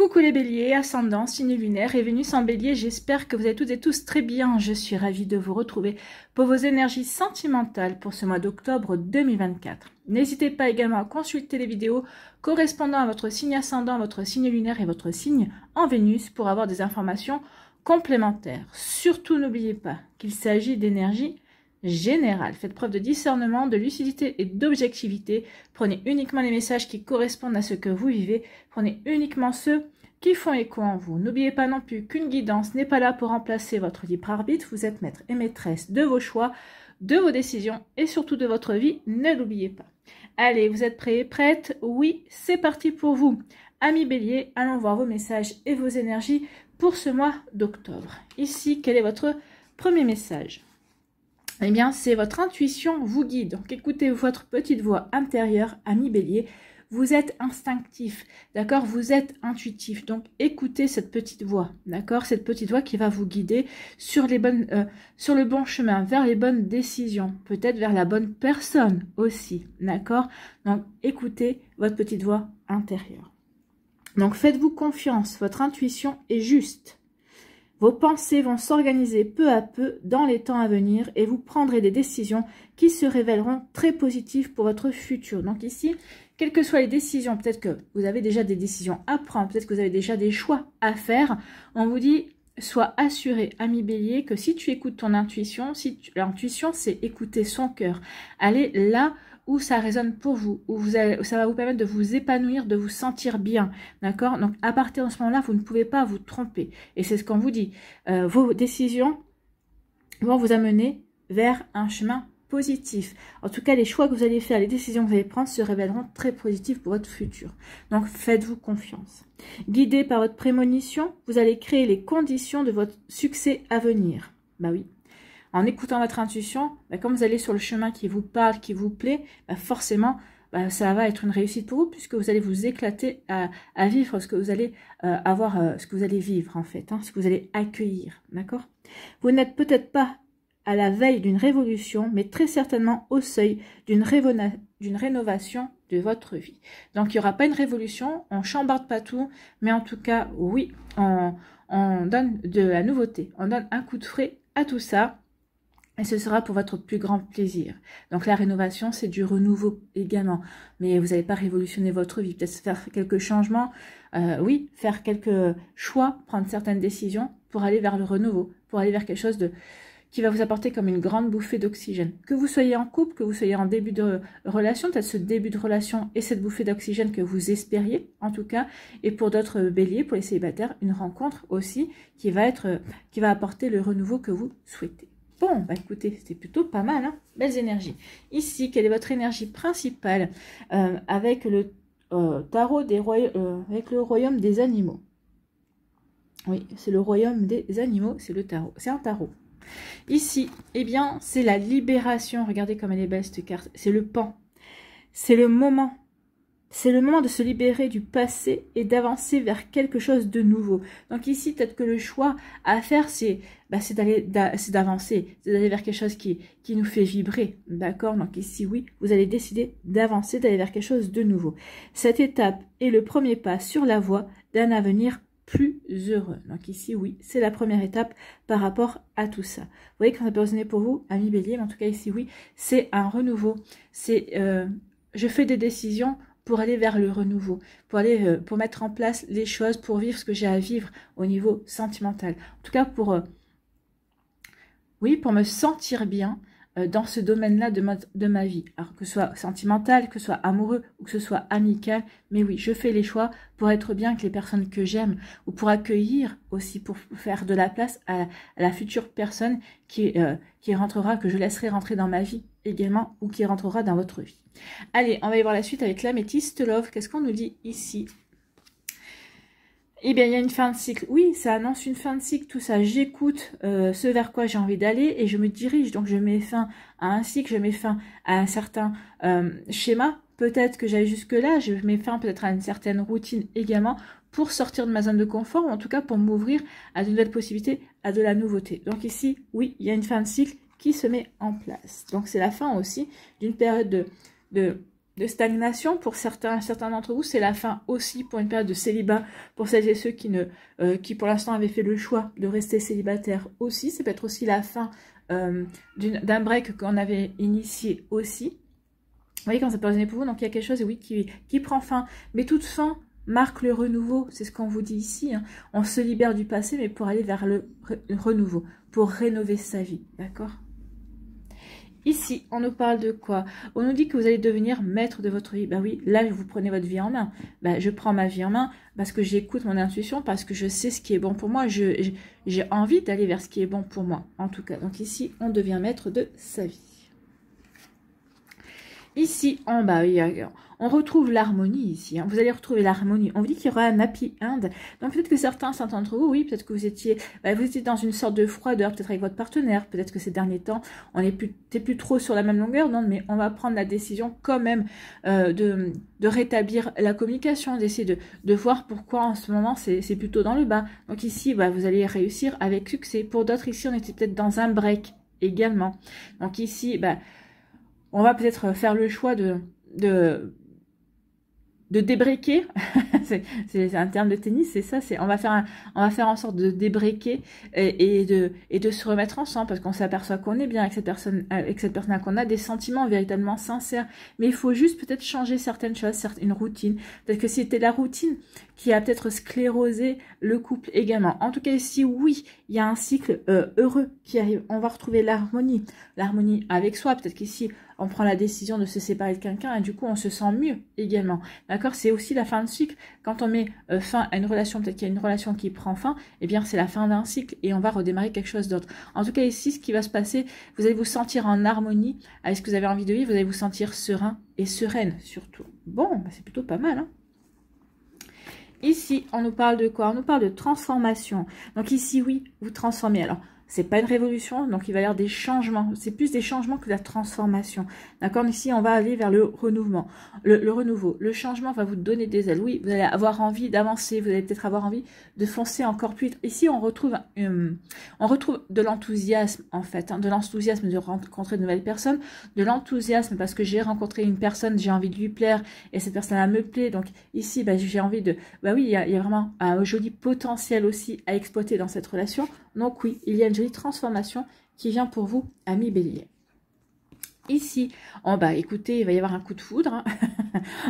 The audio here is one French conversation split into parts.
Coucou les béliers, ascendant, signe lunaire et Vénus en bélier, j'espère que vous allez toutes et tous très bien. Je suis ravie de vous retrouver pour vos énergies sentimentales pour ce mois d'octobre 2024. N'hésitez pas également à consulter les vidéos correspondant à votre signe ascendant, votre signe lunaire et votre signe en Vénus pour avoir des informations complémentaires. Surtout n'oubliez pas qu'il s'agit d'énergie générale. Faites preuve de discernement, de lucidité et d'objectivité. Prenez uniquement les messages qui correspondent à ce que vous vivez. Prenez uniquement ceux qui font écho en vous. N'oubliez pas non plus qu'une guidance n'est pas là pour remplacer votre libre arbitre. Vous êtes maître et maîtresse de vos choix, de vos décisions et surtout de votre vie. Ne l'oubliez pas. Allez, vous êtes prêts et prêtes? Oui, c'est parti pour vous. Amis béliers, allons voir vos messages et vos énergies pour ce mois d'octobre. Ici, quel est votre premier message? Eh bien, c'est votre intuition vous guide. Donc, écoutez votre petite voix intérieure, ami bélier. Vous êtes instinctif, d'accord? Vous êtes intuitif. Donc, écoutez cette petite voix, d'accord? Cette petite voix qui va vous guider sur le bon chemin, vers les bonnes décisions, peut-être vers la bonne personne aussi, d'accord? Donc, écoutez votre petite voix intérieure. Donc, faites-vous confiance. Votre intuition est juste. Vos pensées vont s'organiser peu à peu dans les temps à venir et vous prendrez des décisions qui se révéleront très positives pour votre futur. Donc ici, quelles que soient les décisions, peut-être que vous avez déjà des décisions à prendre, peut-être que vous avez déjà des choix à faire, on vous dit, sois assuré, ami bélier, que si tu écoutes ton intuition, l'intuition c'est écouter son cœur, allez là où ça résonne pour vous, où ça va vous permettre de vous épanouir, de vous sentir bien, d'accord? Donc, à partir de ce moment-là, vous ne pouvez pas vous tromper. Et c'est ce qu'on vous dit. Vos décisions vont vous amener vers un chemin positif. En tout cas, les choix que vous allez faire, les décisions que vous allez prendre se révéleront très positives pour votre futur. Donc, faites-vous confiance. Guidé par votre prémonition, vous allez créer les conditions de votre succès à venir. Bah oui. En écoutant votre intuition, comme vous allez sur le chemin qui vous parle, qui vous plaît, forcément, ça va être une réussite pour vous puisque vous allez vous éclater à vivre ce que vous allez ce que vous allez vivre en fait, ce que vous allez accueillir, d'accord? Vous n'êtes peut-être pas à la veille d'une révolution, mais très certainement au seuil d'une rénovation de votre vie. Donc, il n'y aura pas une révolution, on ne chambarde pas tout, mais en tout cas, oui, on donne de la nouveauté, on donne un coup de frais à tout ça. Et ce sera pour votre plus grand plaisir. Donc la rénovation, c'est du renouveau également. Mais vous n'allez pas révolutionner votre vie. Peut-être faire quelques changements, oui, faire quelques choix, prendre certaines décisions pour aller vers le renouveau, pour aller vers quelque chose qui va vous apporter comme une grande bouffée d'oxygène. Que vous soyez en couple, que vous soyez en début de relation, peut-être ce début de relation et cette bouffée d'oxygène que vous espériez, en tout cas. Et pour d'autres béliers, pour les célibataires, une rencontre aussi qui va apporter le renouveau que vous souhaitez. Bon, écoutez, c'est plutôt pas mal, belles énergies. Ici, quelle est votre énergie principale avec le tarot avec le royaume des animaux? Oui, c'est le royaume des animaux, c'est le tarot. C'est un tarot. Ici, eh bien, c'est la libération. Regardez comme elle est belle, cette carte. C'est le pan. C'est le moment. C'est le moment de se libérer du passé et d'avancer vers quelque chose de nouveau. Donc ici, peut-être que le choix à faire, c'est d'avancer, c'est d'aller vers quelque chose qui nous fait vibrer, d'accord? Donc ici, oui, vous allez décider d'avancer, d'aller vers quelque chose de nouveau. Cette étape est le premier pas sur la voie d'un avenir plus heureux. Donc ici, oui, c'est la première étape par rapport à tout ça. Vous voyez quand ça peut résonner pour vous, amis bélier, mais en tout cas ici, oui, c'est un renouveau. C'est, je fais des décisions pour aller vers le renouveau, pour mettre en place les choses, pour vivre ce que j'ai à vivre au niveau sentimental. En tout cas, pour me sentir bien dans ce domaine-là de ma vie. Alors que ce soit sentimental, que ce soit amoureux ou que ce soit amical, mais oui, je fais les choix pour être bien avec les personnes que j'aime ou pour accueillir aussi, pour faire de la place à la future personne qui rentrera, que je laisserai rentrer dans ma vie également ou qui rentrera dans votre vie. Allez, on va y voir la suite avec l'améthyste love. Qu'est-ce qu'on nous dit ici? Eh bien, il y a une fin de cycle. Oui, ça annonce une fin de cycle, tout ça. J'écoute ce vers quoi j'ai envie d'aller et je me dirige. Donc, je mets fin à un cycle, je mets fin à un certain schéma. Peut-être que j'aille jusque-là. Je mets fin peut-être à une certaine routine également pour sortir de ma zone de confort ou en tout cas pour m'ouvrir à de nouvelles possibilités, à de la nouveauté. Donc ici, oui, il y a une fin de cycle qui se met en place. Donc, c'est la fin aussi d'une période de stagnation pour certains d'entre vous. C'est la fin aussi pour une période de célibat, pour celles et ceux qui pour l'instant avaient fait le choix de rester célibataire aussi. Ça peut être aussi la fin d'un break qu'on avait initié aussi. Vous voyez quand ça peut résonner pour vous, donc il y a quelque chose, oui, qui prend fin. Mais toute fin marque le renouveau, c'est ce qu'on vous dit ici. Hein. On se libère du passé, mais pour aller vers le renouveau, pour rénover sa vie, d'accord? Ici, on nous parle de quoi? On nous dit que vous allez devenir maître de votre vie. Ben oui, là, vous prenez votre vie en main. Ben, je prends ma vie en main parce que j'écoute mon intuition, parce que je sais ce qui est bon pour moi. J'ai envie d'aller vers ce qui est bon pour moi, en tout cas. Donc ici, on devient maître de sa vie. Ici, en bas, on retrouve l'harmonie ici. Hein. Vous allez retrouver l'harmonie. On vous dit qu'il y aura un happy end. Donc peut-être que certains d'entre vous, oui, peut-être que vous étiez dans une sorte de froideur, peut-être avec votre partenaire. Peut-être que ces derniers temps, on n'est plus trop sur la même longueur. Non, mais on va prendre la décision quand même de rétablir la communication, d'essayer de voir pourquoi en ce moment c'est plutôt dans le bas. Donc ici, vous allez réussir avec succès. Pour d'autres, ici, on était peut-être dans un break également. Donc ici, on va peut-être faire le choix de débreaker. c'est un terme de tennis, c'est ça. On va faire en sorte de débreaker et de se remettre ensemble parce qu'on s'aperçoit qu'on est bien avec cette personne, qu'on a des sentiments véritablement sincères. Mais il faut juste peut-être changer certaines choses, une routine. Peut-être que c'était la routine qui a peut-être sclérosé le couple également. En tout cas ici, oui, il y a un cycle heureux qui arrive. On va retrouver l'harmonie avec soi. Peut-être qu'ici, on prend la décision de se séparer de quelqu'un et du coup, on se sent mieux également. D'accord? C'est aussi la fin de cycle. Quand on met fin à une relation, peut-être qu'il y a une relation qui prend fin, eh bien, c'est la fin d'un cycle et on va redémarrer quelque chose d'autre. En tout cas, ici, ce qui va se passer, vous allez vous sentir en harmonie avec ce que vous avez envie de vivre. Vous allez vous sentir serein et sereine surtout. Bon, c'est plutôt pas mal, hein? Ici, on nous parle de quoi? On nous parle de transformation. Donc ici, oui, vous transformez. Alors, c'est pas une révolution, donc il va y avoir des changements. C'est plus des changements que de la transformation. D'accord? Ici, on va aller vers le renouvellement. Le renouveau. Le changement va vous donner des ailes. Oui, vous allez avoir envie d'avancer. Vous allez peut-être avoir envie de foncer encore plus vite. Ici, on retrouve de l'enthousiasme, en fait. Hein, de l'enthousiasme de rencontrer de nouvelles personnes. De l'enthousiasme parce que j'ai rencontré une personne, j'ai envie de lui plaire et cette personne-là me plaît. Donc ici, j'ai envie de... oui, il y a vraiment un joli potentiel aussi à exploiter dans cette relation. Donc oui, il y a une jolie transformation qui vient pour vous, amis Bélier. Ici, en bas, écoutez, il va y avoir un coup de foudre.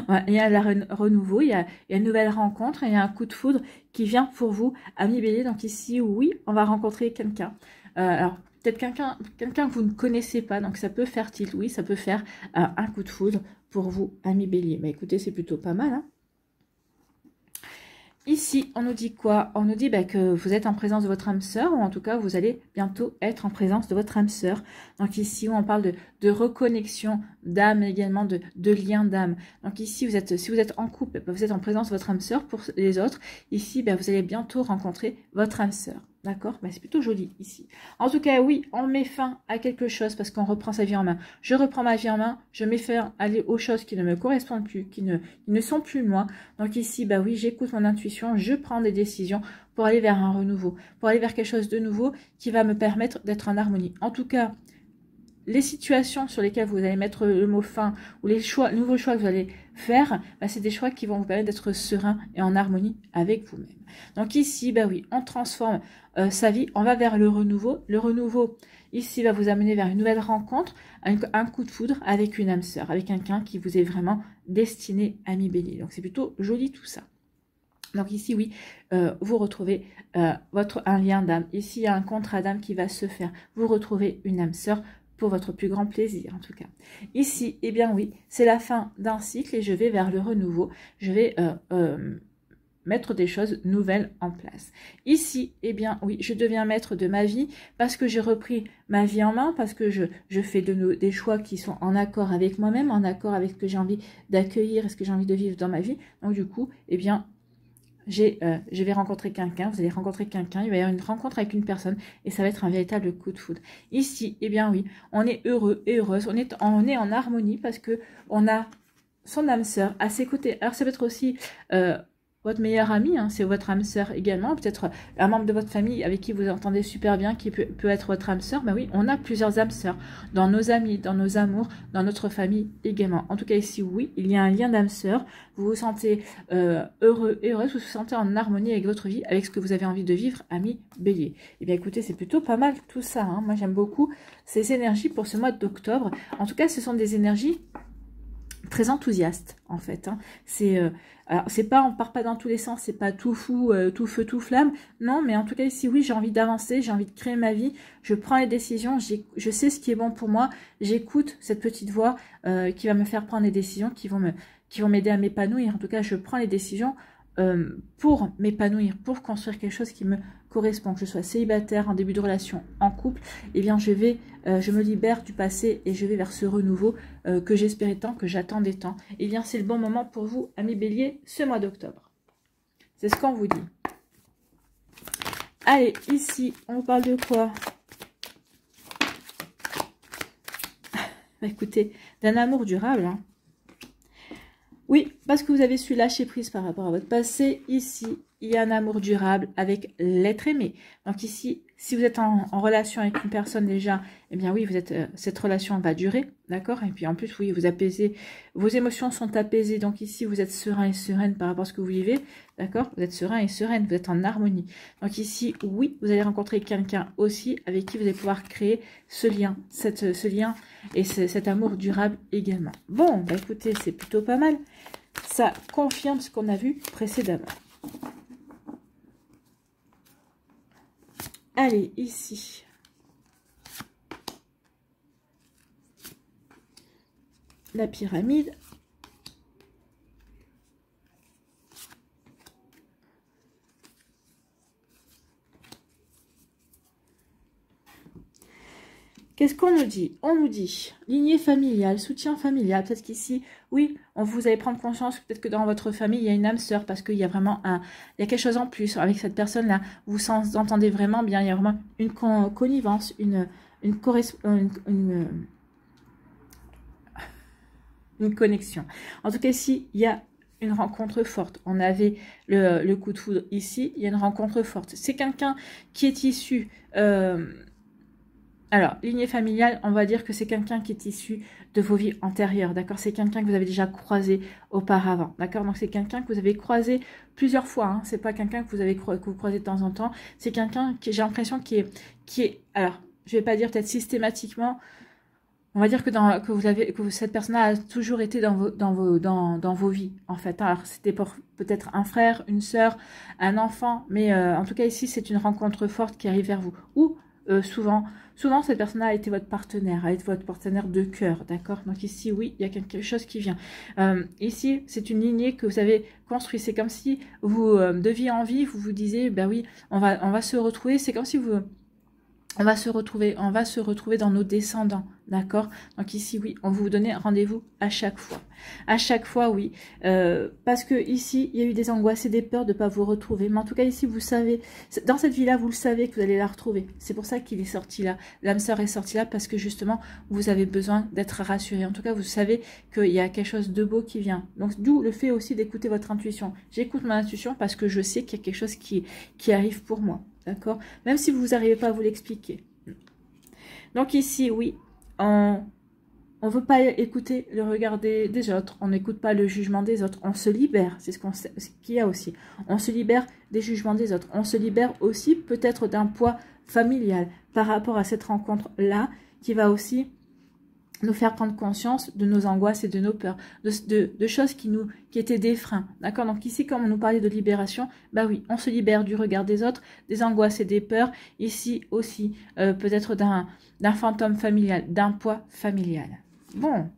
Hein. Il y a le renouveau, il y a une nouvelle rencontre, il y a un coup de foudre qui vient pour vous, amis Bélier. Donc ici, oui, on va rencontrer quelqu'un. Alors, peut-être quelqu'un que vous ne connaissez pas, donc ça peut faire tilt, oui, ça peut faire un coup de foudre pour vous, amis Bélier. Écoutez, c'est plutôt pas mal, hein. Ici, on nous dit quoi? On nous dit que vous êtes en présence de votre âme sœur, ou en tout cas, vous allez bientôt être en présence de votre âme sœur. Donc ici, on parle de reconnexion d'âme, également de lien d'âme. Donc ici, si vous êtes en couple, vous êtes en présence de votre âme sœur. Pour les autres, ici, vous allez bientôt rencontrer votre âme sœur. D'accord? C'est plutôt joli ici. En tout cas, oui, on met fin à quelque chose parce qu'on reprend sa vie en main. Je reprends ma vie en main, je mets fin aux choses qui ne me correspondent plus, qui ne sont plus moi. Donc ici, oui, j'écoute mon intuition, je prends des décisions pour aller vers un renouveau, pour aller vers quelque chose de nouveau qui va me permettre d'être en harmonie. En tout cas, les situations sur lesquelles vous allez mettre le mot fin ou les nouveaux choix que vous allez faire, c'est des choix qui vont vous permettre d'être serein et en harmonie avec vous-même. Donc ici, oui, on transforme sa vie, on va vers le renouveau. Le renouveau, ici, va vous amener vers une nouvelle rencontre, un coup de foudre avec une âme sœur, avec quelqu'un qui vous est vraiment destiné, ami Bélier. Donc c'est plutôt joli tout ça. Donc ici, oui, vous retrouvez un lien d'âme. Ici, il y a un contrat d'âme qui va se faire. Vous retrouvez une âme sœur pour votre plus grand plaisir, en tout cas. Ici, eh bien oui, c'est la fin d'un cycle et je vais vers le renouveau. Je vais mettre des choses nouvelles en place. Ici, eh bien oui, je deviens maître de ma vie parce que j'ai repris ma vie en main, parce que je fais des choix qui sont en accord avec moi-même, en accord avec ce que j'ai envie d'accueillir et ce que j'ai envie de vivre dans ma vie. Donc du coup, eh bien, je vais rencontrer quelqu'un, vous allez rencontrer quelqu'un, il va y avoir une rencontre avec une personne et ça va être un véritable coup de foudre. Ici, eh bien oui, on est heureux et heureuse, on est en harmonie parce que on a son âme sœur à ses côtés. Alors ça peut être aussi votre meilleur ami, hein, c'est votre âme sœur également, peut-être un membre de votre famille avec qui vous entendez super bien, qui peut être votre âme sœur. Ben oui, on a plusieurs âmes sœurs dans nos amis, dans nos amours, dans notre famille également. En tout cas ici, oui, il y a un lien d'âme sœur. Vous vous sentez heureux et heureuse, vous vous sentez en harmonie avec votre vie, avec ce que vous avez envie de vivre, ami Bélier. Eh bien écoutez, c'est plutôt pas mal tout ça, hein. Moi j'aime beaucoup ces énergies pour ce mois d'octobre. En tout cas, ce sont des énergies très enthousiaste en fait, hein. Alors c'est pas, on part pas dans tous les sens, c'est pas tout fou, tout feu, tout flamme, non, mais en tout cas ici oui, j'ai envie d'avancer, j'ai envie de créer ma vie, je prends les décisions, je sais ce qui est bon pour moi, j'écoute cette petite voix qui va me faire prendre les décisions qui vont m'aider à m'épanouir. En tout cas, je prends les décisions pour m'épanouir, pour construire quelque chose qui me correspond, que je sois célibataire, en début de relation, en couple, eh bien je me libère du passé et je vais vers ce renouveau que j'espérais tant, que j'attendais tant. Eh bien c'est le bon moment pour vous, amis Bélier, ce mois d'octobre. C'est ce qu'on vous dit. Allez, ici, on parle de quoi? Écoutez, d'un amour durable, hein. Oui, parce que vous avez su lâcher prise par rapport à votre passé. Ici, il y a un amour durable avec l'être aimé. Donc ici, si vous êtes en relation avec une personne déjà, eh bien oui, cette relation va durer, d'accord? Et puis en plus, oui, vous apaisez, vos émotions sont apaisées. Donc ici, vous êtes serein et sereine par rapport à ce que vous vivez, d'accord? Vous êtes serein et sereine, vous êtes en harmonie. Donc ici, oui, vous allez rencontrer quelqu'un aussi avec qui vous allez pouvoir créer ce lien, ce lien et cet amour durable également. Bon, bah écoutez, c'est plutôt pas mal. Ça confirme ce qu'on a vu précédemment. Allez, ici. La pyramide. Qu'est-ce qu'on nous dit? On nous dit lignée familiale, soutien familial. Peut-être qu'ici, oui, vous allez prendre conscience peut-être que dans votre famille, il y a une âme sœur parce qu'il y a vraiment il y a quelque chose en plus avec cette personne-là. Vous vous entendez vraiment bien. Il y a vraiment une connivence, une connexion. En tout cas, ici, il y a une rencontre forte. On avait le coup de foudre ici. Il y a une rencontre forte. C'est quelqu'un qui est issu... Alors, lignée familiale, on va dire que c'est quelqu'un qui est issu de vos vies antérieures, d'accord? C'est quelqu'un que vous avez déjà croisé auparavant, d'accord? Donc, c'est quelqu'un que vous avez croisé plusieurs fois, hein. C'est pas quelqu'un que vous croisez de temps en temps. C'est quelqu'un qui, j'ai l'impression, qui est... Alors, je vais pas dire peut-être systématiquement, on va dire que cette personne-là a toujours été dans vos vies, en fait. Alors, c'était peut-être un frère, une sœur, un enfant, mais en tout cas, ici, c'est une rencontre forte qui arrive vers vous. Ou, souvent, cette personne-là a été votre partenaire de cœur, d'accord? Donc ici, oui, il y a quelque chose qui vient. Ici, c'est une lignée que vous avez construite. C'est comme si vous, de vie en vie, vous vous disiez, ben oui, on va se retrouver. C'est comme si on va se retrouver dans nos descendants, d'accord? Donc ici, oui, on vous donne rendez-vous à chaque fois. À chaque fois, oui. Parce que ici, il y a eu des angoisses et des peurs de ne pas vous retrouver. Mais en tout cas, ici, vous savez, dans cette vie-là, vous le savez que vous allez la retrouver. C'est pour ça qu'il est sorti là. L'âme sœur est sortie là parce que justement, vous avez besoin d'être rassuré. En tout cas, vous savez qu'il y a quelque chose de beau qui vient. Donc, d'où le fait aussi d'écouter votre intuition. J'écoute mon intuition parce que je sais qu'il y a quelque chose qui arrive pour moi. D'accord? Même si vous n'arrivez pas à vous l'expliquer. Donc ici, oui, on ne veut pas écouter le regard des autres. On n'écoute pas le jugement des autres. On se libère. C'est ce qu'il y a aussi. On se libère des jugements des autres. On se libère aussi peut-être d'un poids familial par rapport à cette rencontre-là qui va aussi nous faire prendre conscience de nos angoisses et de nos peurs, de choses qui étaient des freins, d'accord? Donc ici, comme on nous parlait de libération, bah oui, on se libère du regard des autres, des angoisses et des peurs, ici aussi, peut-être d'un fantôme familial, d'un poids familial. Bon,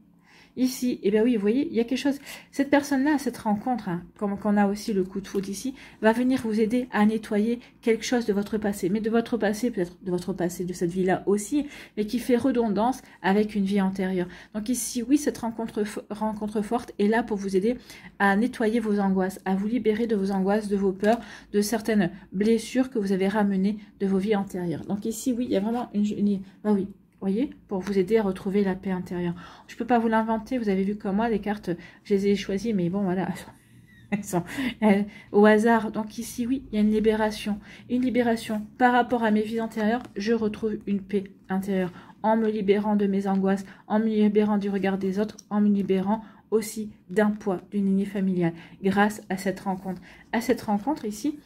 ici, eh bien oui, vous voyez, il y a quelque chose, cette personne-là, cette rencontre, hein, comme qu'on a aussi le coup de foudre ici, va venir vous aider à nettoyer quelque chose de votre passé, mais de votre passé, peut-être de votre passé, de cette vie-là aussi, mais qui fait redondance avec une vie antérieure. Donc ici, oui, cette rencontre forte est là pour vous aider à nettoyer vos angoisses, à vous libérer de vos angoisses, de vos peurs, de certaines blessures que vous avez ramenées de vos vies antérieures. Donc ici, oui, il y a vraiment ah oui, voyez, pour vous aider à retrouver la paix intérieure. Je ne peux pas vous l'inventer, vous avez vu comme moi, les cartes, je les ai choisies, mais bon, voilà. Elles sont au hasard. Donc ici, oui, il y a une libération. Une libération par rapport à mes vies antérieures. Je retrouve une paix intérieure en me libérant de mes angoisses, en me libérant du regard des autres, en me libérant aussi d'un poids, d'une lignée familiale, grâce à cette rencontre. À cette rencontre ici,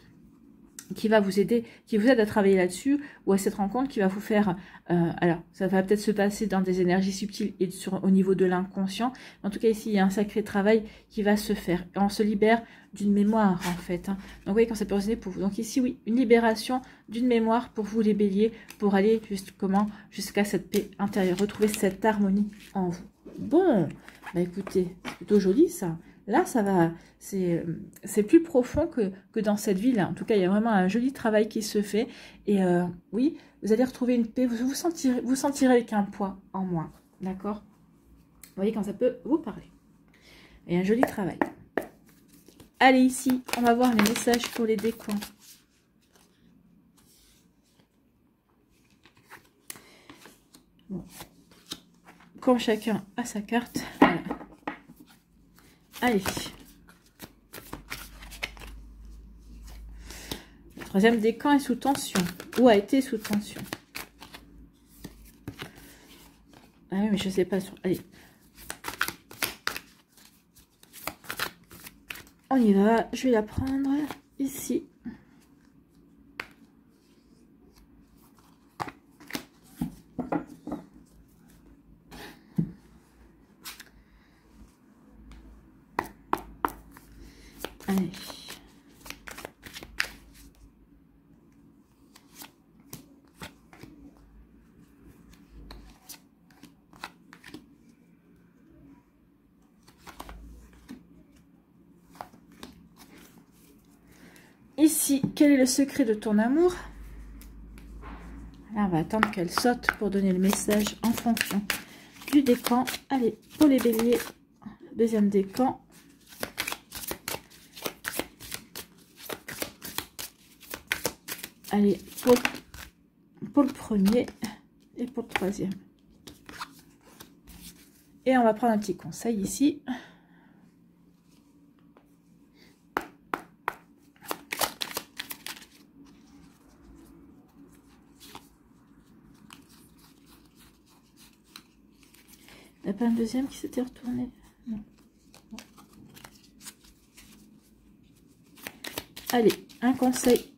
qui va vous aider, qui vous aide à travailler là-dessus, ou à cette rencontre qui va vous faire, alors ça va peut-être se passer dans des énergies subtiles et au niveau de l'inconscient, en tout cas ici il y a un sacré travail qui va se faire, et on se libère d'une mémoire en fait, hein. Donc vous voyez quand ça peut résonner pour vous, donc ici oui, une libération d'une mémoire pour vous les béliers, pour aller jusqu'à cette paix intérieure, retrouver cette harmonie en vous. Bon, bah écoutez, c'est plutôt joli ça. Là, ça va, c'est plus profond que dans cette vie-là. En tout cas, il y a vraiment un joli travail qui se fait. Et oui, vous allez retrouver une paix. Vous sentirez avec un poids en moins. D'accord? Vous voyez quand ça peut vous parler. Et un joli travail. Allez, ici, on va voir les messages pour les décoins. Bon. Comme chacun a sa carte, voilà. Allez. Le troisième décan est sous tension. Ou a été sous tension. Ah oui, mais je ne sais pas. Allez. On y va. Je vais la prendre ici. Allez. Ici, quel est le secret de ton amour? Là, on va attendre qu'elle saute pour donner le message en fonction du décan. Allez, pour les béliers, deuxième décan. Allez, pour le premier et pour le troisième. Et on va prendre un petit conseil ici. Il n'y a pas un deuxième qui s'était retourné? Non. Non. Allez, un conseil.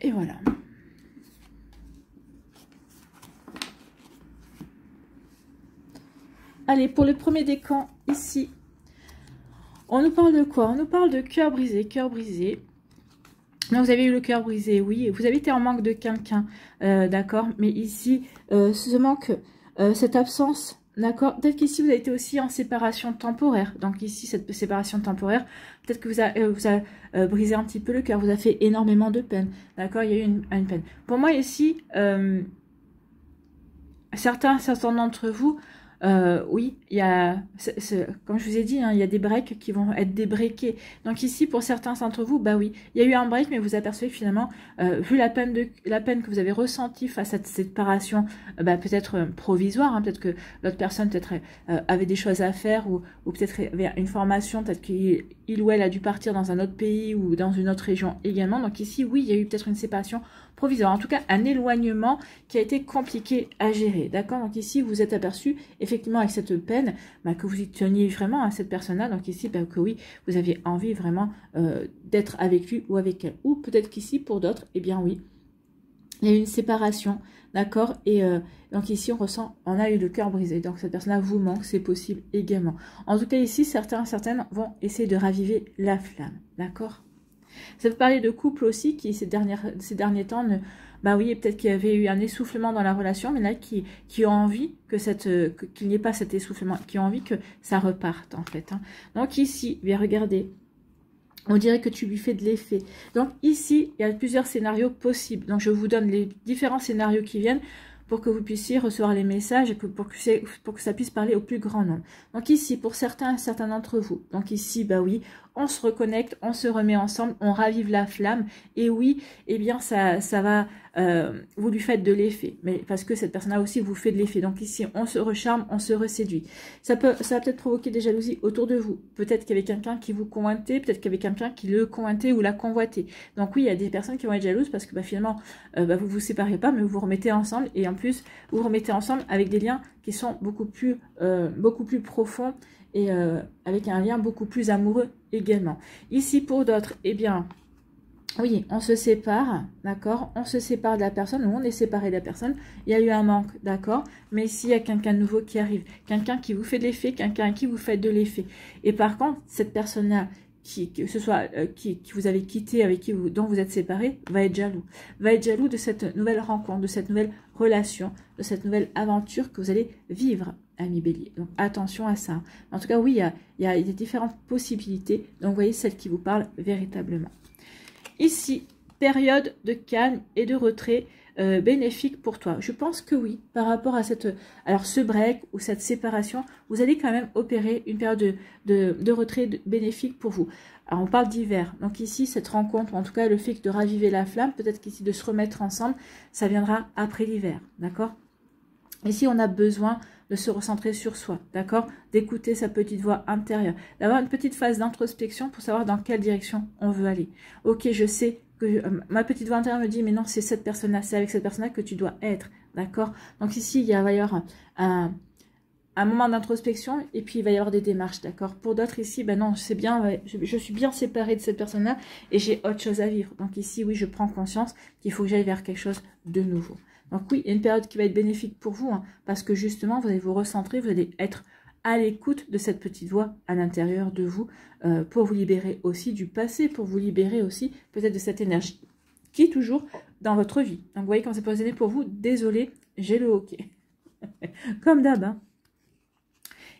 Et voilà. Allez, pour le premier décan, ici, on nous parle de quoi? On nous parle de cœur brisé, cœur brisé. Donc, vous avez eu le cœur brisé, oui. Vous avez été en manque de quelqu'un, d'accord. Mais ici, ce manque, cette absence, d'accord. Peut-être qu'ici, vous avez été aussi en séparation temporaire. Donc, ici, cette séparation temporaire, peut-être que vous a brisé un petit peu le cœur, vous a fait énormément de peine, d'accord. Il y a eu une peine. Pour moi, ici, certains d'entre vous, oui, il y a, comme je vous ai dit, hein, il y a des breaks qui vont être débreakés. Donc ici, pour certains d'entre vous, bah oui, il y a eu un break, mais vous apercevez que finalement, vu la peine que vous avez ressentie face à cette séparation, bah, peut-être provisoire, hein, peut-être que l'autre personne peut-être avait des choses à faire ou peut-être avait une formation, peut-être qu'il ou elle a dû partir dans un autre pays ou dans une autre région également. Donc ici, oui, il y a eu peut-être une séparation provisoire, en tout cas un éloignement qui a été compliqué à gérer, d'accord. Donc ici vous êtes aperçu effectivement avec cette peine, bah, que vous y teniez vraiment à cette personne-là, donc ici bah, que oui, vous aviez envie vraiment d'être avec lui ou avec elle, ou peut-être qu'ici pour d'autres, eh bien oui, il y a eu une séparation, d'accord, et donc ici on a eu le cœur brisé, donc cette personne-là vous manque, c'est possible également. En tout cas ici, certaines vont essayer de raviver la flamme, d'accord. Ça peut parler de couple aussi qui ces derniers temps, bah oui, peut-être qu'il y avait eu un essoufflement dans la relation, mais là qui ont envie qu'il n'y ait pas cet essoufflement, qui ont envie que ça reparte en fait, hein. Donc ici, bien regardez, on dirait que tu lui fais de l'effet. Donc ici, il y a plusieurs scénarios possibles. Donc je vous donne les différents scénarios qui viennent pour que vous puissiez recevoir les messages et pour que ça puisse parler au plus grand nombre. Donc ici, pour certains d'entre vous, donc ici, bah oui, on se reconnecte, on se remet ensemble, on ravive la flamme, et oui, eh bien ça va vous lui faites de l'effet, mais parce que cette personne-là aussi vous fait de l'effet. Donc ici, on se recharme, on se reséduit. Ça va peut-être provoquer des jalousies autour de vous. Peut-être qu'il y avait quelqu'un qui vous convoitait, peut-être qu'il y avait quelqu'un qui le convoitait ou la convoitait. Donc oui, il y a des personnes qui vont être jalouses parce que finalement, vous vous séparez pas, mais vous vous remettez ensemble. Et en plus, vous vous remettez ensemble avec des liens qui sont beaucoup plus profonds et avec un lien beaucoup plus amoureux également. Ici, pour d'autres, eh bien... oui, on se sépare, d'accord? On se sépare de la personne, ou on est séparé de la personne. Il y a eu un manque, d'accord? Mais s'il y a quelqu'un de nouveau qui arrive, quelqu'un qui vous fait de l'effet, quelqu'un à qui vous faites de l'effet. Et par contre, cette personne-là, que ce soit qui vous avez quitté, avec qui dont vous êtes séparé, va être jaloux. Va être jaloux de cette nouvelle rencontre, de cette nouvelle relation, de cette nouvelle aventure que vous allez vivre, ami Bélier. Donc attention à ça. En tout cas, oui, il y a des différentes possibilités. Donc voyez celle qui vous parle véritablement. Ici, période de calme et de retrait bénéfique pour toi. Je pense que oui, par rapport à ce break ou cette séparation, vous allez quand même opérer une période de retrait bénéfique pour vous. Alors, on parle d'hiver. Donc ici, cette rencontre, ou en tout cas le fait de raviver la flamme, peut-être qu'ici de se remettre ensemble, ça viendra après l'hiver, d'accord? Ici, on a besoin de se recentrer sur soi, d'accord? D'écouter sa petite voix intérieure, d'avoir une petite phase d'introspection pour savoir dans quelle direction on veut aller. Ok, je sais que ma petite voix intérieure me dit, mais non, c'est cette personne-là, c'est avec cette personne-là que tu dois être, d'accord? Donc ici, il va y avoir un moment d'introspection et puis il va y avoir des démarches, d'accord? Pour d'autres ici, ben non, c'est bien, ouais, je suis bien séparée de cette personne-là et j'ai autre chose à vivre. Donc ici, oui, je prends conscience qu'il faut que j'aille vers quelque chose de nouveau. Donc oui, il y a une période qui va être bénéfique pour vous, hein, parce que justement, vous allez vous recentrer, vous allez être à l'écoute de cette petite voix à l'intérieur de vous, pour vous libérer aussi du passé, pour vous libérer aussi peut-être de cette énergie qui est toujours dans votre vie. Donc vous voyez quand c'est positionné pour vous, désolé, j'ai le hockey. Comme d'hab, hein.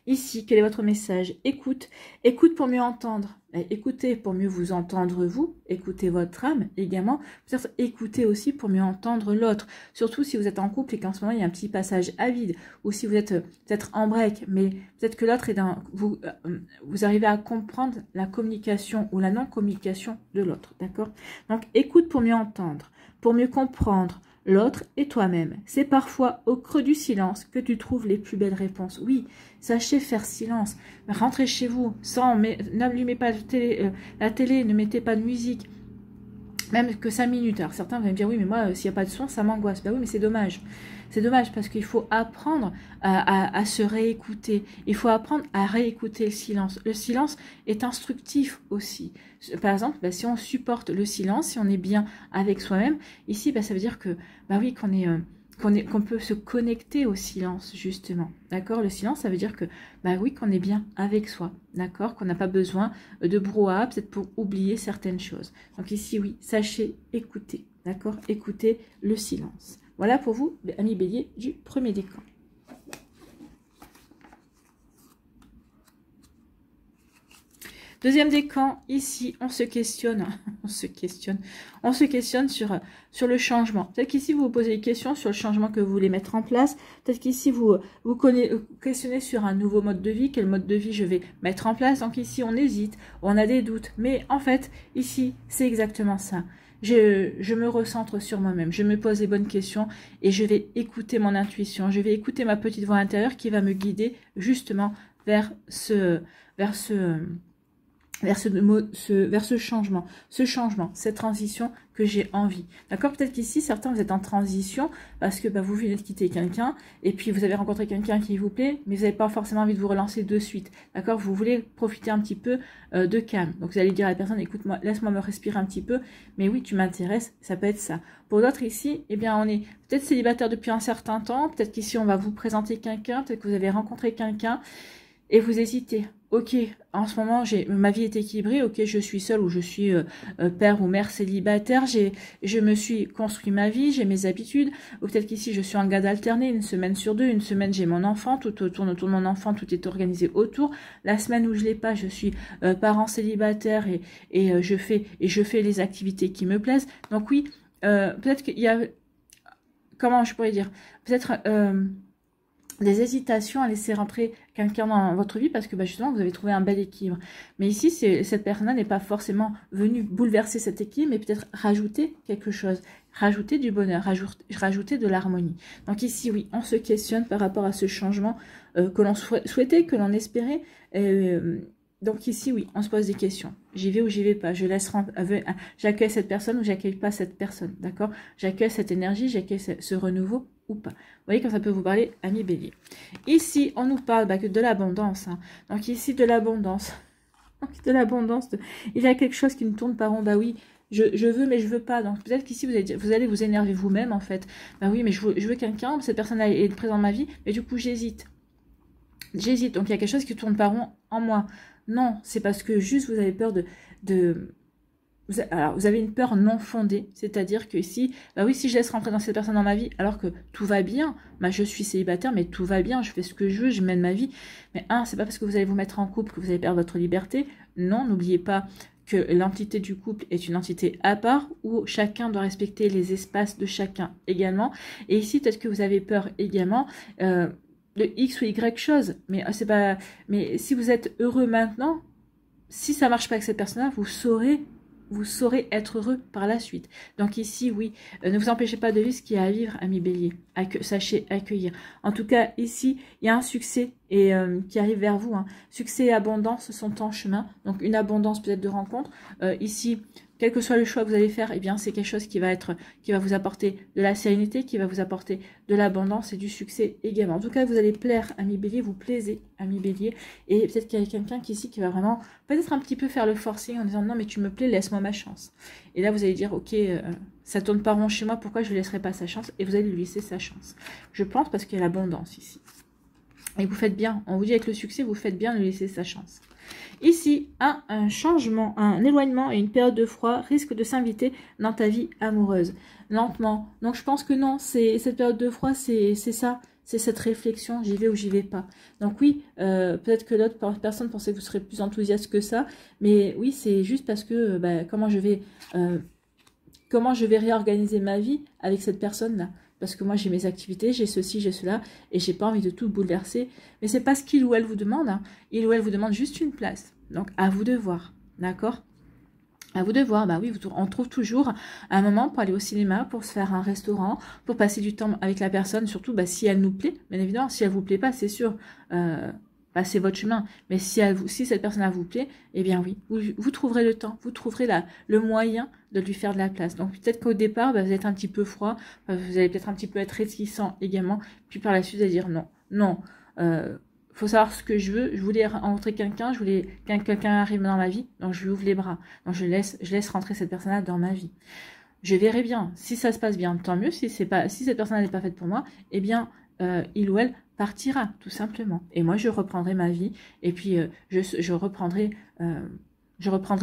Ici, quel est votre message? Écoute. Écoute pour mieux entendre. Écoutez pour mieux vous entendre vous. Écoutez votre âme également. Peut-être écoutez aussi pour mieux entendre l'autre. Surtout si vous êtes en couple et qu'en ce moment, il y a un petit passage à vide. Ou si vous êtes peut-être en break, mais peut-être que l'autre est dans... Vous arrivez à comprendre la communication ou la non-communication de l'autre. D'accord? Donc, écoute pour mieux entendre, pour mieux comprendre l'autre et toi-même. C'est parfois au creux du silence que tu trouves les plus belles réponses. Oui, sachez faire silence. Rentrez chez vous, n'allumez pas la télé, ne mettez pas de musique, même que 5 minutes. Alors certains vont me dire, oui, mais moi, s'il n'y a pas de son, ça m'angoisse. Ben oui, mais c'est dommage. C'est dommage parce qu'il faut apprendre à se réécouter. Il faut apprendre à réécouter le silence. Le silence est instructif aussi. Par exemple, si on supporte le silence, si on est bien avec soi-même, ici, ça veut dire que, oui, qu'on peut se connecter au silence, justement. D'accord? Le silence, ça veut dire que, oui, qu'on est bien avec soi. D'accord? Qu'on n'a pas besoin de brouhaha, peut-être pour oublier certaines choses. Donc ici, oui, sachez écouter. D'accord? Écoutez le silence. Voilà pour vous, amis bélier, du premier décan. Deuxième décan, ici, on se questionne sur le changement. Peut-être qu'ici, vous vous posez des questions sur le changement que vous voulez mettre en place. Peut-être qu'ici, vous questionnez sur un nouveau mode de vie. Quel mode de vie je vais mettre en place? Donc ici, on hésite, on a des doutes. Mais en fait, ici, c'est exactement ça. Je me recentre sur moi-même, je me pose les bonnes questions et je vais écouter mon intuition. Je vais écouter ma petite voix intérieure qui va me guider justement vers ce changement, cette transition que j'ai envie. D'accord? Peut-être qu'ici, certains, vous êtes en transition parce que vous venez de quitter quelqu'un et puis vous avez rencontré quelqu'un qui vous plaît, mais vous n'avez pas forcément envie de vous relancer de suite. D'accord? Vous voulez profiter un petit peu de calme. Donc, vous allez dire à la personne, écoute-moi, laisse-moi me respirer un petit peu, mais oui, tu m'intéresses, ça peut être ça. Pour d'autres ici, eh bien, on est peut-être célibataire depuis un certain temps, peut-être qu'ici, on va vous présenter quelqu'un, peut-être que vous avez rencontré quelqu'un et vous hésitez. Ok, en ce moment, ma vie est équilibrée. Ok, je suis seule ou je suis père ou mère célibataire. Je me suis construit ma vie, j'ai mes habitudes. Ou peut-être qu'ici, je suis en garde alternée, une semaine sur deux. Une semaine, j'ai mon enfant, tout tourne autour de mon enfant, tout est organisé autour. La semaine où je l'ai pas, je suis parent célibataire et je fais les activités qui me plaisent. Donc oui, peut-être qu'il y a, comment je pourrais dire, peut-être des hésitations à laisser rentrer quelqu'un dans votre vie parce que justement vous avez trouvé un bel équilibre. Mais ici, cette personne-là n'est pas forcément venue bouleverser cet équilibre, mais peut-être rajouter quelque chose, rajouter du bonheur, rajouter de l'harmonie. Donc ici, oui, on se questionne par rapport à ce changement que l'on souhaitait, que l'on espérait. Donc ici, oui, on se pose des questions. J'y vais ou j'y vais pas. J'accueille cette personne ou j'accueille pas cette personne, d'accord? J'accueille cette énergie, j'accueille ce renouveau ou pas. Vous voyez quand ça peut vous parler, ami Bélier. Ici, on nous parle que de l'abondance. Hein. Donc ici, de l'abondance. De l'abondance. Il y a quelque chose qui ne tourne pas rond. Bah oui, je veux, mais je veux pas. Donc peut-être qu'ici, vous allez vous énerver vous-même, en fait. Bah oui, mais je veux quelqu'un, cette personne-là est présente dans ma vie, mais du coup, j'hésite. J'hésite. Donc il y a quelque chose qui ne tourne pas rond en moi. Non, c'est parce que juste vous avez peur alors, vous avez une peur non fondée, c'est-à-dire que si, bah oui, si je laisse rentrer dans cette personne dans ma vie, alors que tout va bien, bah je suis célibataire, mais tout va bien, je fais ce que je veux, je mène ma vie. Mais c'est pas parce que vous allez vous mettre en couple que vous allez perdre votre liberté. Non, n'oubliez pas que l'entité du couple est une entité à part, où chacun doit respecter les espaces de chacun également. Et ici, peut-être que vous avez peur également de X ou Y chose, mais c'est pas. Mais si vous êtes heureux maintenant, si ça marche pas avec cette personne-là, vous saurez être heureux par la suite. Donc ici, oui, ne vous empêchez pas de vivre ce qu'il y a à vivre, ami Bélier. Sachez accueillir. En tout cas, ici, il y a un succès qui arrive vers vous. Hein. Succès et abondance sont en chemin. Donc une abondance peut-être de rencontres. Ici, quel que soit le choix que vous allez faire, eh bien c'est quelque chose qui va vous apporter de la sérénité, qui va vous apporter de l'abondance et du succès également. En tout cas, vous allez plaire, ami Bélier, vous plaisez, ami Bélier. Et peut-être qu'il y a quelqu'un qui va vraiment, peut-être un petit peu faire le forcing en disant non mais tu me plais, laisse-moi ma chance. Et là vous allez dire ok, ça tourne pas rond chez moi, pourquoi je ne lui laisserai pas sa chance? Et vous allez lui laisser sa chance. Je pense parce qu'il y a l'abondance ici. Et vous faites bien, on vous dit avec le succès, vous faites bien de lui laisser sa chance. Ici, un changement, un éloignement et une période de froid risquent de s'inviter dans ta vie amoureuse, lentement. Donc je pense que non, cette période de froid, c'est ça, c'est cette réflexion, j'y vais ou j'y vais pas. Donc oui, peut-être que l'autre personne pensait que vous serez plus enthousiaste que ça, mais oui, c'est juste parce que comment je vais réorganiser ma vie avec cette personne-là. Parce que moi, j'ai mes activités, j'ai ceci, j'ai cela, et j'ai pas envie de tout bouleverser. Mais c'est pas ce qu'il ou elle vous demande. Hein. Il ou elle vous demande juste une place. Donc, à vous de voir. D'accord? À vous de voir. Bah oui, on trouve toujours un moment pour aller au cinéma, pour se faire un restaurant, pour passer du temps avec la personne, surtout si elle nous plaît. Bien évidemment, si elle vous plaît pas, c'est sûr. C'est votre chemin. Mais si cette personne vous plaît, eh bien oui, vous trouverez le temps, vous trouverez le moyen de lui faire de la place. Donc peut-être qu'au départ, vous êtes un petit peu froid, vous allez peut-être un petit peu être réticent également, puis par la suite, vous allez dire non, faut savoir ce que je veux, je voulais rencontrer quelqu'un, je voulais que quelqu'un arrive dans ma vie, donc je lui ouvre les bras, donc je laisse rentrer cette personne-là dans ma vie. Je verrai bien, si ça se passe bien, tant mieux, si cette personne n'est pas faite pour moi, eh bien, il ou elle partira, tout simplement. Et moi, je reprendrai ma vie, et puis je reprendrai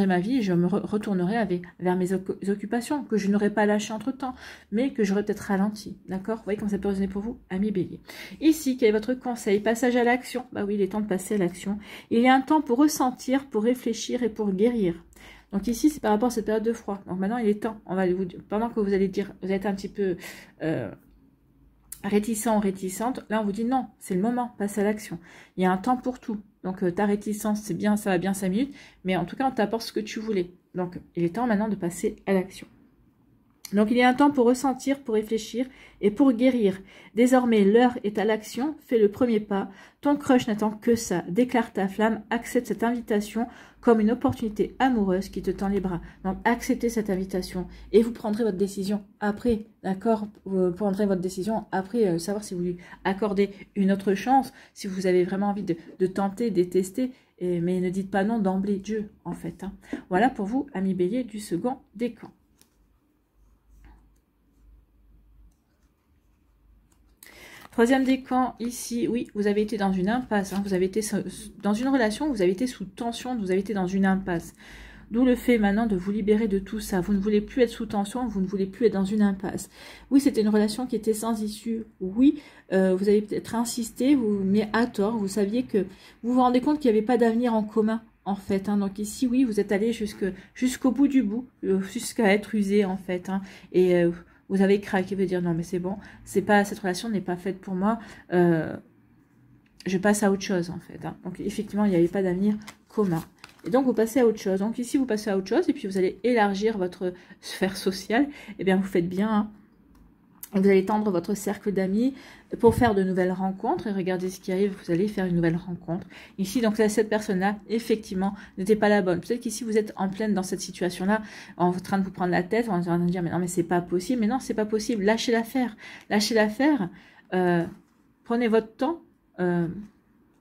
ma vie, et je me retournerai vers mes occupations, que je n'aurai pas lâché entre-temps, mais que j'aurai peut-être ralenti. D'accord? Vous voyez comment ça peut résonner pour vous, ami Bélier. Ici, quel est votre conseil? Passage à l'action. Bah oui, il est temps de passer à l'action. Il y a un temps pour ressentir, pour réfléchir et pour guérir. Donc ici, c'est par rapport à cette période de froid. Donc maintenant, il est temps. Pendant que vous allez dire, vous êtes un petit peu réticent ou réticente, là on vous dit non, c'est le moment, passe à l'action. Il y a un temps pour tout. Donc ta réticence, c'est bien, ça va bien 5 minutes, mais en tout cas on t'apporte ce que tu voulais. Donc il est temps maintenant de passer à l'action. Donc il y a un temps pour ressentir, pour réfléchir et pour guérir. Désormais l'heure est à l'action, fais le premier pas. Ton crush n'attend que ça. Déclare ta flamme, accepte cette invitation comme une opportunité amoureuse qui te tend les bras. Donc acceptez cette invitation et vous prendrez votre décision après, d'accord? Vous prendrez votre décision après, savoir si vous lui accordez une autre chance, si vous avez vraiment envie de tenter, de tester, mais ne dites pas non d'emblée de jeu en fait. Hein. Voilà pour vous, amis Bélier du second décan. Troisième décan, ici, oui, vous avez été dans une impasse. Hein, vous avez été dans une relation, vous avez été sous tension, vous avez été dans une impasse. D'où le fait maintenant de vous libérer de tout ça. Vous ne voulez plus être sous tension, vous ne voulez plus être dans une impasse. Oui, c'était une relation qui était sans issue. Oui, vous avez peut-être insisté, mais à tort. Vous saviez que vous vous rendez compte qu'il n'y avait pas d'avenir en commun. En fait, hein. Donc ici, oui, vous êtes allé jusqu'au bout du bout, jusqu'à être usé, en fait. Hein. Et vous avez craqué, vous dire non, mais c'est bon, cette relation n'est pas faite pour moi. je passe à autre chose en fait. Hein. Donc effectivement, il n'y avait pas d'avenir commun. Et donc, vous passez à autre chose. Donc ici, vous passez à autre chose et puis vous allez élargir votre sphère sociale. Eh bien, vous faites bien. Hein. Vous allez tendre votre cercle d'amis pour faire de nouvelles rencontres. Et regardez ce qui arrive, vous allez faire une nouvelle rencontre. Ici, donc là, cette personne-là, effectivement, n'était pas la bonne. Peut-être qu'ici, vous êtes en pleine dans cette situation-là, en train de vous prendre la tête, en train de dire, mais non, mais c'est pas possible. Mais non, c'est pas possible. Lâchez l'affaire. Lâchez l'affaire. Prenez votre temps.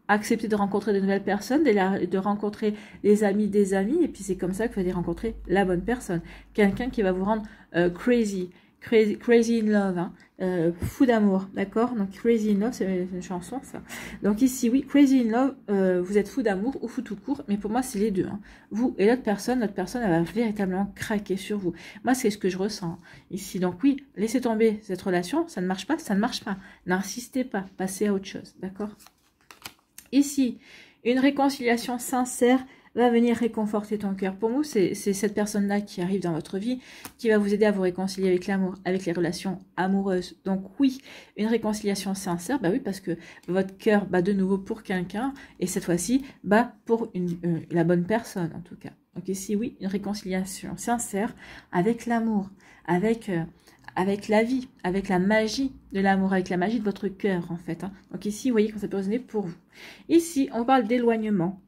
Accepter de rencontrer de nouvelles personnes, de rencontrer les amis des amis, et puis c'est comme ça que vous allez rencontrer la bonne personne. Quelqu'un qui va vous rendre crazy in love, hein, fou d'amour, d'accord? Donc crazy in love, c'est une chanson ça. Donc ici, oui, crazy in love, vous êtes fou d'amour ou fou tout court, mais pour moi c'est les deux. Hein. Vous et l'autre personne elle va véritablement craquer sur vous. Moi c'est ce que je ressens ici. Donc oui, laissez tomber cette relation, ça ne marche pas, ça ne marche pas. N'insistez pas, passez à autre chose, d'accord? Ici, une réconciliation sincère va venir réconforter ton cœur. Pour nous, c'est cette personne-là qui arrive dans votre vie, qui va vous aider à vous réconcilier avec l'amour, avec les relations amoureuses. Donc oui, une réconciliation sincère, bah oui, parce que votre cœur bat de nouveau pour quelqu'un, et cette fois-ci, bat pour la bonne personne, en tout cas. Donc ici, oui, une réconciliation sincère avec l'amour, avec la vie, avec la magie de l'amour, avec la magie de votre cœur, en fait. Hein. Donc ici, vous voyez comment ça peut résonner pour vous. Ici, on parle d'éloignement.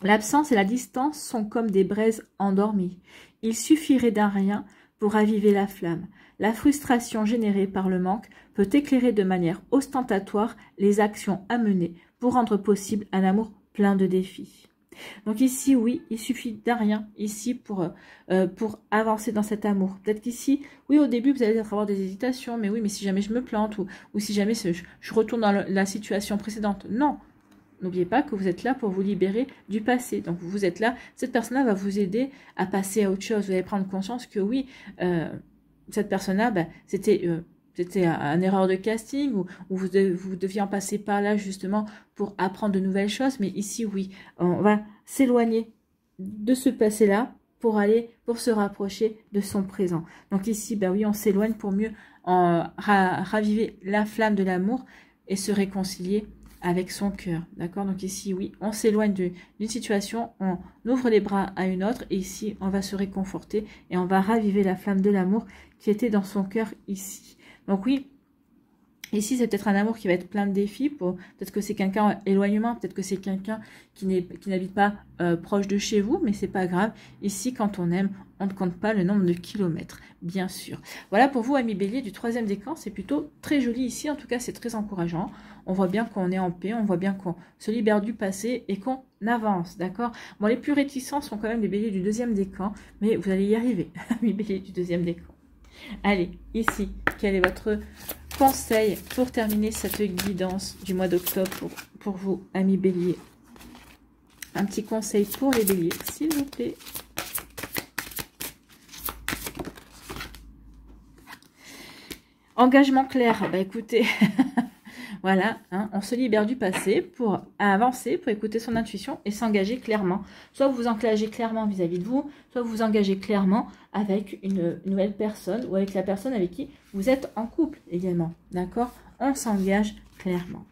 L'absence et la distance sont comme des braises endormies. Il suffirait d'un rien pour raviver la flamme. La frustration générée par le manque peut éclairer de manière ostentatoire les actions à mener pour rendre possible un amour plein de défis. Donc ici, oui, il suffit d'un rien ici pour avancer dans cet amour. Peut-être qu'ici, oui, au début, vous allez avoir des hésitations, mais oui, mais si jamais je me plante ou si jamais je retourne dans la situation précédente. Non, n'oubliez pas que vous êtes là pour vous libérer du passé. Donc vous êtes là, cette personne-là va vous aider à passer à autre chose. Vous allez prendre conscience que oui, cette personne-là, bah, c'était une erreur de casting ou vous deviez en passer par là justement pour apprendre de nouvelles choses. Mais ici, oui, on va s'éloigner de ce passé-là pour se rapprocher de son présent. Donc ici, bah oui, on s'éloigne pour mieux raviver la flamme de l'amour et se réconcilier avec son cœur. D'accord? Donc ici, oui, on s'éloigne d'une situation, on ouvre les bras à une autre et ici, on va se réconforter et on va raviver la flamme de l'amour qui était dans son cœur ici. Donc oui, ici, c'est peut-être un amour qui va être plein de défis. Peut-être que c'est quelqu'un éloignement, peut-être que c'est quelqu'un qui n'habite pas proche de chez vous, mais c'est pas grave. Ici, quand on aime, on ne compte pas le nombre de kilomètres, bien sûr. Voilà pour vous, amis bélier, du 3e décan. C'est plutôt très joli ici. En tout cas, c'est très encourageant. On voit bien qu'on est en paix, on voit bien qu'on se libère du passé et qu'on avance, d'accord? Bon, les plus réticents sont quand même les béliers du 2e décan, mais vous allez y arriver, amis béliers du 2e décan. Allez, ici, quel est votre conseil pour terminer cette guidance du mois d'octobre pour vous, amis béliers? Un petit conseil pour les béliers, s'il vous plaît. Engagement clair. Bah écoutez, voilà, hein, on se libère du passé pour avancer, pour écouter son intuition et s'engager clairement. Soit vous vous engagez clairement vis-à-vis de vous, soit vous vous engagez clairement avec une nouvelle personne ou avec la personne avec qui vous êtes en couple également. D'accord? On s'engage clairement.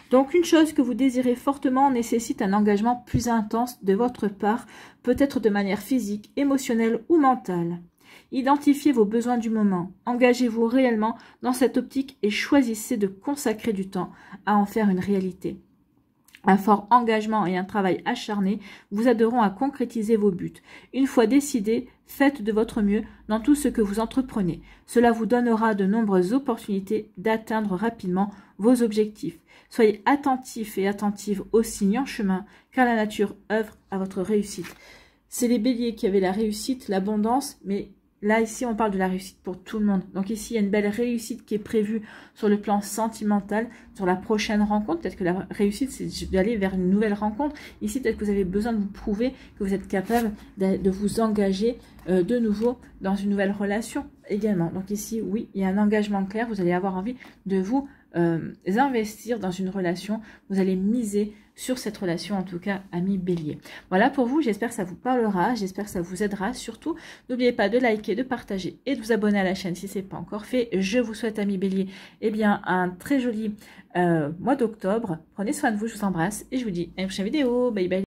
Donc, une chose que vous désirez fortement nécessite un engagement plus intense de votre part, peut-être de manière physique, émotionnelle ou mentale. Identifiez vos besoins du moment, engagez-vous réellement dans cette optique et choisissez de consacrer du temps à en faire une réalité. Un fort engagement et un travail acharné vous aideront à concrétiser vos buts. Une fois décidé, faites de votre mieux dans tout ce que vous entreprenez. Cela vous donnera de nombreuses opportunités d'atteindre rapidement vos objectifs. Soyez attentifs et attentives aux signes en chemin, car la nature œuvre à votre réussite. C'est les béliers qui avaient la réussite, l'abondance, mais là, ici, on parle de la réussite pour tout le monde. Donc ici, il y a une belle réussite qui est prévue sur le plan sentimental, sur la prochaine rencontre. Peut-être que la réussite, c'est d'aller vers une nouvelle rencontre. Ici, peut-être que vous avez besoin de vous prouver que vous êtes capable de vous engager de nouveau dans une nouvelle relation, également. Donc ici, oui, il y a un engagement clair. Vous allez avoir envie de vous investir dans une relation. Vous allez miser sur cette relation, en tout cas, ami Bélier. Voilà pour vous. J'espère que ça vous parlera. J'espère que ça vous aidera. Surtout, n'oubliez pas de liker, de partager et de vous abonner à la chaîne si ce n'est pas encore fait. Je vous souhaite, ami Bélier, eh bien, un très joli mois d'octobre. Prenez soin de vous. Je vous embrasse et je vous dis à une prochaine vidéo. Bye bye.